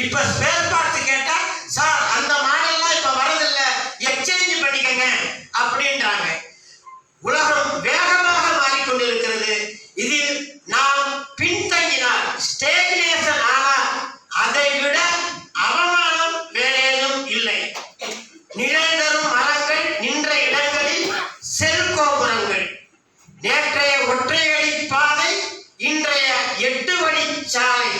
இப்ப spare parts கேட்டா sir அந்த மாடல்லாம் இப்ப வரதில்ல, எக்ஸ்சேஞ்ச் பண்ணிக்கங்க அப்படின்றாங்க. உலகம் வேகமாக மாறிக்கொண்டிருக்கிறது. இதில் நாம் பின்தங்கினால், ஸ்டேக்னேஷன் ஆனால் அதை விட அவமானம் வேறேதும் இல்லை. நிழல் தரும் மரங்கள் நின்ற இடங்களில் செல் கோபுரங்கள். நேற்றைய ஒற்றை வழி பாதை இன்றைய 8 வழி சாலை.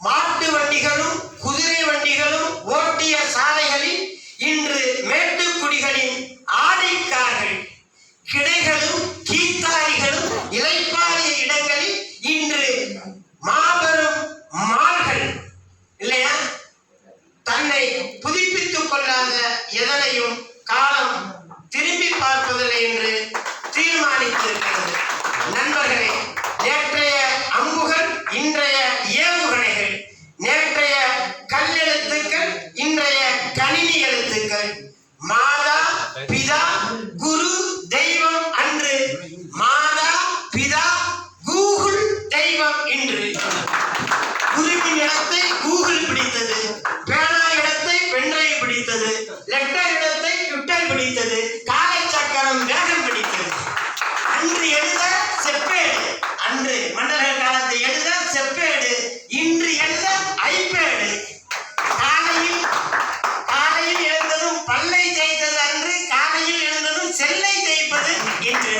மாட்டு வண்டிகளும் குதிரை வண்டிகளும் ஓட்டிய சாலைகளில் இன்று மேட்டுக்குடிகளின் ஆடைக்கார்கள். கிடைகளும் கீத்தாரிகளும் இலைப்பாரிய இடங்களில் இன்று மாபெரும் மால்கள். இல்லையா? தன்னை புதுப்பித்துக் கொள்ளாத எதனையும் காலம் திரும்பி பார்ப்பதில்லை என்று தீர்மானித்திருக்கிறது. நண்பர்களே, நேற்றைய அம்புகள் இன்றைய ஏவுகணைகள், நேற்றைய கல்லெழுத்துக்கள் இன்றைய கணினி எழுத்துக்கள். மாதா பிதா குரு தெய்வம் அன்று, மாதா பிதா கூகுள் தெய்வம் இன்று. குருவின் இடத்தை கூகுள் பிடித்தது, பேனா இடத்தை பென்ட்ரைவ் பிடித்தது, லெட்டர் இடத்தை ட்விட்டர் பிடித்தது, காலச்சக்கரம் வேகம் பிடித்தது. அன்று எழுத செப்பேடு, அன்று மன்னர்கள் காலத்தை எழுத செப்பேடு, இன்று எழுத ஐபேடு. காலையில் எழுந்ததும் பல்லை தேய்த்தது அன்று, காலையில் எழுந்ததும் செல்லை தேய்ப்பது இன்று.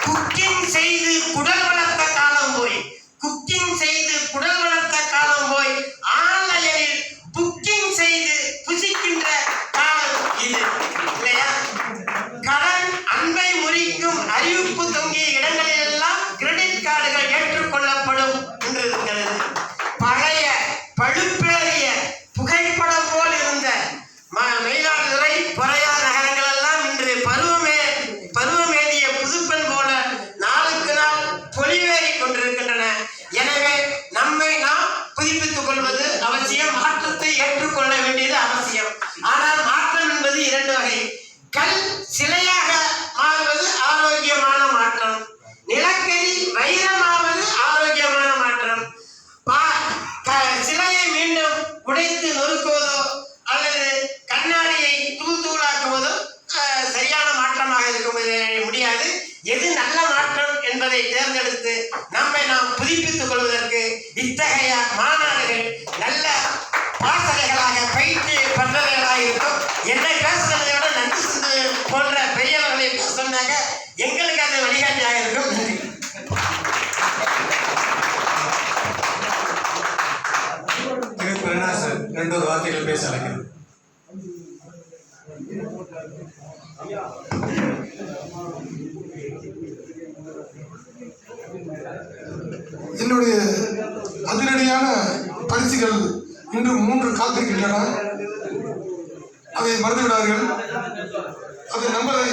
குக்கிங் செய்து குடல் வளர்த்த காலம் போய், குக்கிங் செய்து குடல் வளர்த்த காலம் போய், ஆன்லைனில் புக்கிங் செய்து புசிக்கின்ற காலம் இது. இல்லையா? கடன் அன்பை முறிக்கும் அறிவிப்பு தொங்கிய இடங்களிலெல்லாம் கிரெடிட் கார்டுகள் ஏற்றுக்கொள்ளப்படும் என்று இருக்கிறது. பழைய பழுப்பேறிய புகைப்படம் போல் இருந்த மயிலாடுதுறை பொறையார் நகரங்கள் எல்லாம் இன்று பருவமேறிய புதுப்பெண் போல நாளுக்கு நாள் பொலிவேறி கொண்டிருக்கின்றன. எனவே நம்மை நாம் புதுப்பித்துக் கொள்வது அவசியம், மாற்றத்தை ஏற்றுக்கொள்ள வேண்டியது அவசியம். ஆனால் மாற்றம் என்பது 2 வகை. கல் சிலையாக மாறுவது ஆரோக்கியமான மாற்றம், நிலக்கரி வைரமாவது ஆரோக்கியமான மாற்றம். சிலையை மீண்டும் உடைத்து நொறுக்குவதோ அல்லது கண்ணாடியை தூள் தூளாக்குவதோ சரியான மாற்றமாக இருக்க முடியாது. எது நல்ல மாற்றம் என்பதை தேர்ந்தெடுத்து நம்மை நாம் புதுப்பித்துக் கொள்வதற்கு இத்தகைய மாநாடுகள் நல்ல பாசறைகளாக பயிற்சி பண்றவைகளாக இருக்கும். என்னை பேசுறதை விட நன்றி போன்ற பெரியவர்களை சொன்னாங்க, எங்களுக்கு அது வழிகாட்டியாக இருக்கும். ரெண்டு வார்த்தைகள் பேச அழைக்கிறேன். என்னுடைய அதிரடியான பரிசுகள் இன்று 3 காத்திருக்கின்றன. அதை மறந்துவிடார்கள். அதை நம்பரை